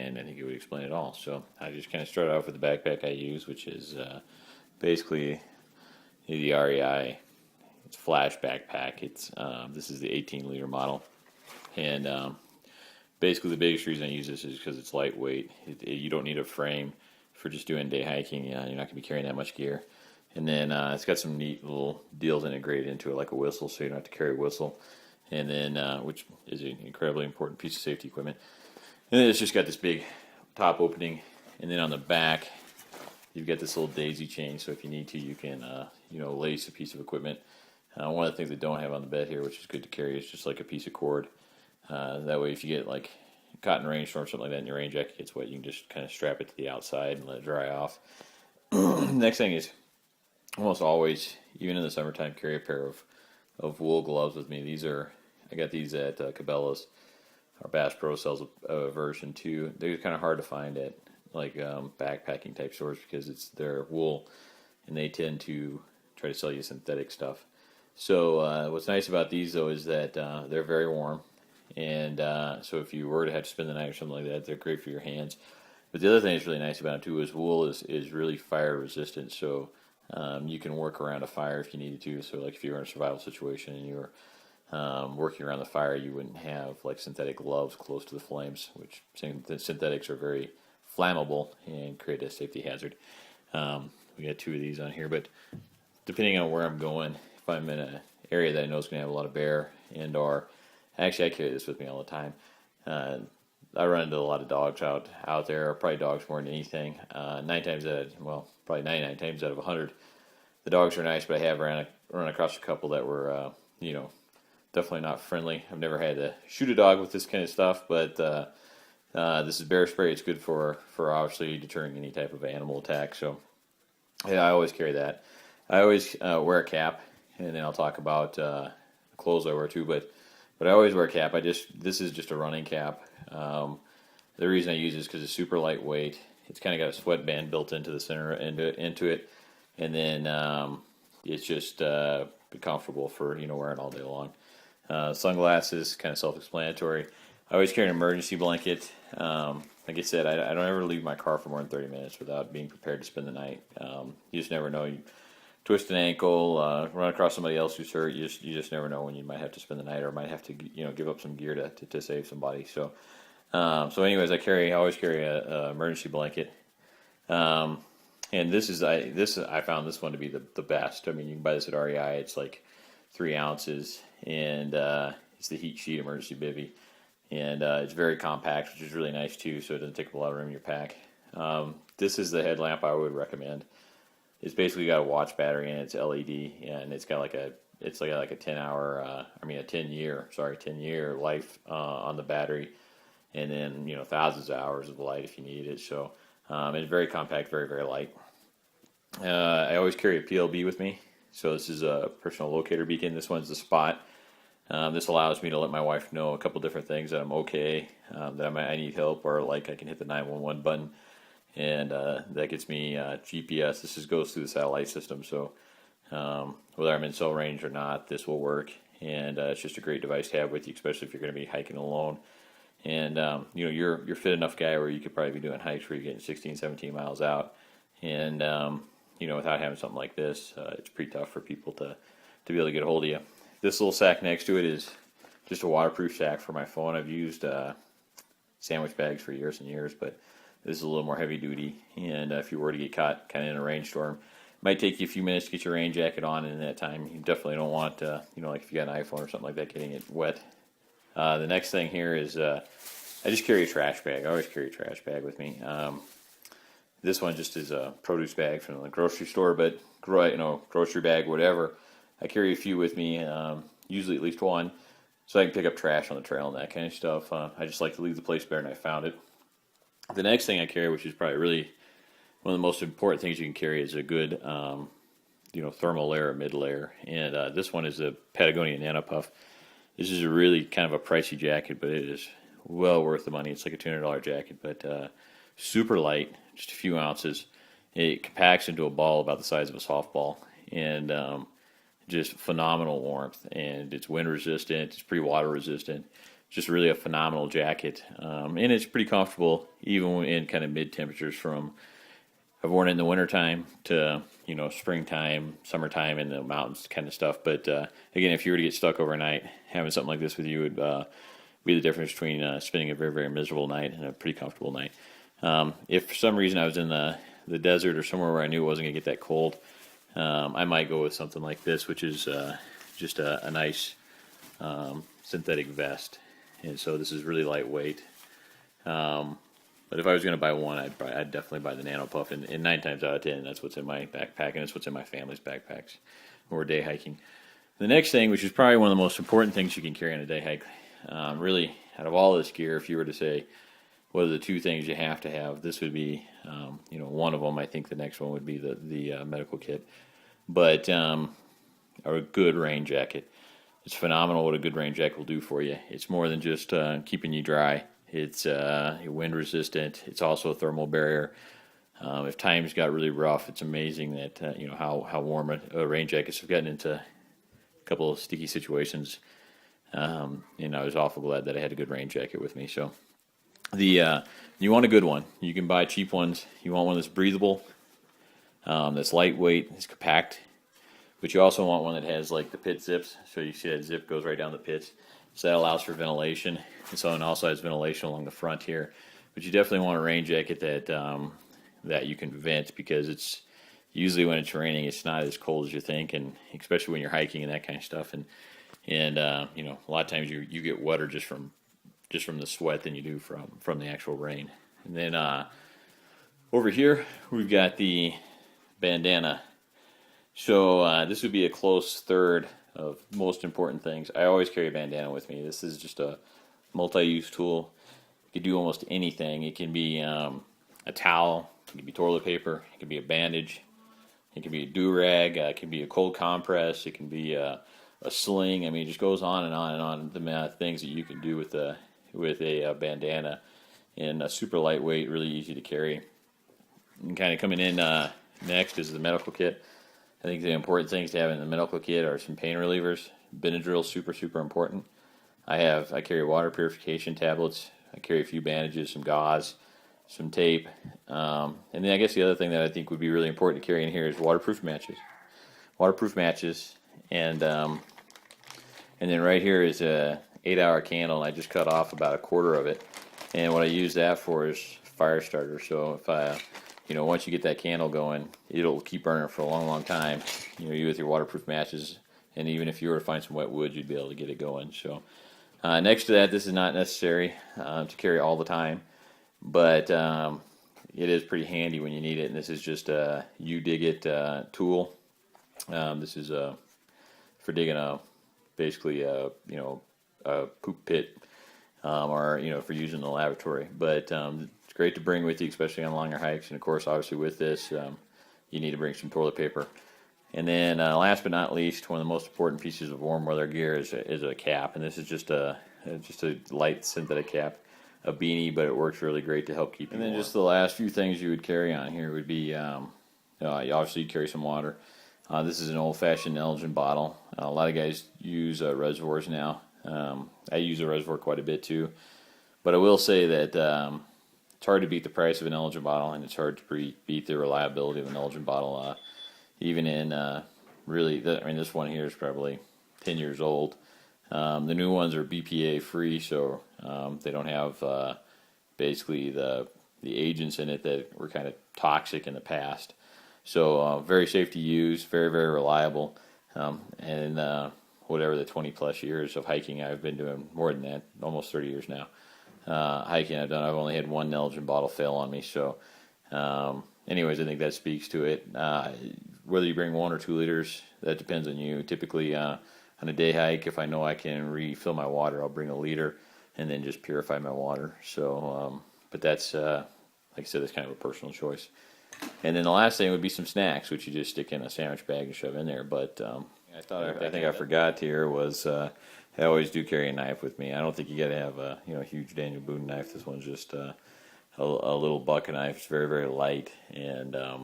and I think it would explain it all. So I just kind of started off with the backpack I use, which is basically the REI. It's Flash backpack. It's this is the 18-liter model, and basically the biggest reason I use this is because it's lightweight. You don't need a frame for just doing day hiking. You're not going to be carrying that much gear. And then it's got some neat little deals integrated into it, like a whistle, so you don't have to carry a whistle. And then, which is an incredibly important piece of safety equipment. And then it's just got this big top opening. And then on the back, you've got this little daisy chain, so if you need to, you can, lace a piece of equipment. One of the things they don't have on the bed here, which is good to carry, is just like a piece of cord. That way, if you get like caught in a rainstorm or something like that, and your rain jacket gets wet, you can just kind of strap it to the outside and let it dry off. Next thing is, almost always, even in the summertime, carry a pair of wool gloves with me. I got these at Cabela's. Our Bass Pro sells a version 2. They're kind of hard to find at like backpacking type stores because they're wool, and they tend to try to sell you synthetic stuff. So what's nice about these though is that they're very warm, and so if you were to have to spend the night or something like that, they're great for your hands. But the other thing that's really nice about it too is wool is really fire resistant. So you can work around a fire if you needed to. So like if you were in a survival situation and you were working around the fire, you wouldn't have like synthetic gloves close to the flames, which synthetics are very flammable and create a safety hazard. We got 2 of these on here, but depending on where I'm going, if I'm in an area that I know is going to have a lot of bear I carry this with me all the time. I run into a lot of dogs out there, probably dogs more than anything. 99 times out of 100, the dogs are nice, but I have run across a couple that were, definitely not friendly. I've never had to shoot a dog with this kind of stuff, but this is bear spray. It's good for obviously deterring any type of animal attack. So yeah, I always carry that. I always wear a cap, and then I'll talk about the clothes I wear too. But I always wear a cap. This is just a running cap. The reason I use it is because it's super lightweight. It's kind of got a sweatband built into the center into it, and then it's just comfortable for wearing all day long. Sunglasses, kind of self-explanatory. I always carry an emergency blanket. Like I said, I don't ever leave my car for more than 30 minutes without being prepared to spend the night. You just never know. You twist an ankle, run across somebody else who's hurt. You just never know when you might have to spend the night or might have to give up some gear to save somebody. So anyways, I always carry a emergency blanket. And I found this one to be the best. I mean, you can buy this at REI. It's like 3 ounces, and it's the Heat Sheet Emergency Bivy, and it's very compact, which is really nice too. So it doesn't take up a lot of room in your pack. This is the headlamp I would recommend. It's basically got a watch battery and it's LED, and it's got like a 10-year life on the battery, and then thousands of hours of light if you need it. So it's very compact, very very light. I always carry a PLB with me. So this is a personal locator beacon. This one's the Spot. This allows me to let my wife know a couple different things, that I'm okay, that I need help, or like I can hit the 911 button, and that gets me GPS. This goes through the satellite system, so whether I'm in cell range or not, this will work. And it's just a great device to have with you, especially if you're going to be hiking alone. And you're fit enough guy where you could probably be doing hikes where you're getting 16, 17 miles out, and without having something like this, it's pretty tough for people to be able to get a hold of you. This little sack next to it is just a waterproof sack for my phone. I've used sandwich bags for years and years, but this is a little more heavy duty. And if you were to get caught kind of in a rainstorm, it might take you a few minutes to get your rain jacket on, and in that time, you definitely don't want, like if you got an iPhone or something like that, getting it wet. The next thing here is I just carry a trash bag. I always carry a trash bag with me. This one just is a produce bag from the grocery store, but grocery bag, whatever. I carry a few with me, usually at least one, so I can pick up trash on the trail and that kind of stuff. I just like to leave the place better than I found it. The next thing I carry, which is probably really one of the most important things you can carry, is a good, thermal layer or mid layer. And this one is a Patagonia Nanopuff. This is a really kind of a pricey jacket, but it is well worth the money. It's like a $200 jacket, but super light, just a few ounces. It compacts into a ball about the size of a softball, and just phenomenal warmth. And it's wind resistant. It's pretty water resistant. just really a phenomenal jacket, and it's pretty comfortable even in kind of mid temperatures. From I've worn it in the wintertime to springtime, summertime in the mountains kind of stuff. But again, if you were to get stuck overnight, having something like this with you would be the difference between spending a very, very miserable night and a pretty comfortable night. If for some reason I was in the desert or somewhere where I knew it wasn't going to get that cold, I might go with something like this, which is just a nice synthetic vest. And so this is really lightweight. But if I was going to buy one, I'd definitely buy the Nano Puff. And 9 times out of 10, that's what's in my backpack, and it's what's in my family's backpacks when we're day hiking. The next thing, which is probably one of the most important things you can carry on a day hike, really, out of all this gear, if you were to say, what are the 2 things you have to have, this would be, one of them. I think the next one would be the medical kit. But a good rain jacket. It's phenomenal what a good rain jacket will do for you. It's more than just keeping you dry. It's wind resistant. It's also a thermal barrier. If times got really rough, it's amazing that how warm a rain jackets have gotten into a couple of sticky situations. And I was awful glad that I had a good rain jacket with me. So you want a good one. You can buy cheap ones. You want one that's breathable, that's lightweight, it's compact. But you also want one that has like the pit zips. So you see that zip goes right down the pits. So that allows for ventilation. And so it also has ventilation along the front here. But you definitely want a rain jacket that you can vent, because it's usually when it's raining, it's not as cold as you think, and especially when you're hiking and that kind of stuff. And a lot of times you get wetter just from the sweat than you do from the actual rain. And then over here we've got the bandana. So this would be a close third of most important things. I always carry a bandana with me. This is just a multi-use tool. You can do almost anything. It can be a towel, it can be toilet paper, it can be a bandage, it can be a do-rag, it can be a cold compress, it can be a sling. I mean, it just goes on and on and on, the amount of things that you can do with a bandana. And super lightweight, really easy to carry. And kind of coming in next is the medical kit. I think the important things to have in the medical kit are some pain relievers. Benadryl, super, super important. I carry water purification tablets. I carry a few bandages, some gauze, some tape. And then I guess the other thing that I think would be really important to carry in here is waterproof matches. Waterproof matches. And then right here is a 8-hour candle, and I just cut off about a quarter of it. And what I use that for is fire starter. So if once you get that candle going, it'll keep burning for a long, long time. You with your waterproof matches, and even if you were to find some wet wood, you'd be able to get it going. So next to that, this is not necessary to carry all the time, but it is pretty handy when you need it. And this is just a U-Dig-It tool. This is for digging basically a poop pit, or for using in the lavatory. But it's great to bring with you, especially on longer hikes. And of course, obviously with this, you need to bring some toilet paper. And then last but not least, one of the most important pieces of warm weather gear is a cap. And this is just a light synthetic cap, a beanie, but it works really great to help keep you warm. And then just the last few things you would carry on here would be, obviously you carry some water. This is an old-fashioned Elgin bottle. A lot of guys use reservoirs now. I use a reservoir quite a bit too. But I will say that it's hard to beat the price of an Elgin bottle, and it's hard to beat the reliability of an Elgin bottle. Even in this one here is probably 10 years old. The new ones are BPA free, so they don't have basically the agents in it that were kind of toxic in the past. So very safe to use, very, very reliable. And whatever the 20 plus years of hiking I've been doing, more than that, almost 30 years now. Hiking I've only had one Elgin bottle fail on me. So anyways, I think that speaks to it. Whether you bring 1 or 2 liters, that depends on you. Typically on a day hike, if I know I can refill my water, I'll bring a liter and then just purify my water. So, but that's, like I said, it's kind of a personal choice. And then the last thing would be some snacks, which you just stick in a sandwich bag and shove in there. But I think I forgot here was I always do carry a knife with me. I don't think you got to have a huge Daniel Boone knife. This one's just a little bucket knife. It's very, very light, and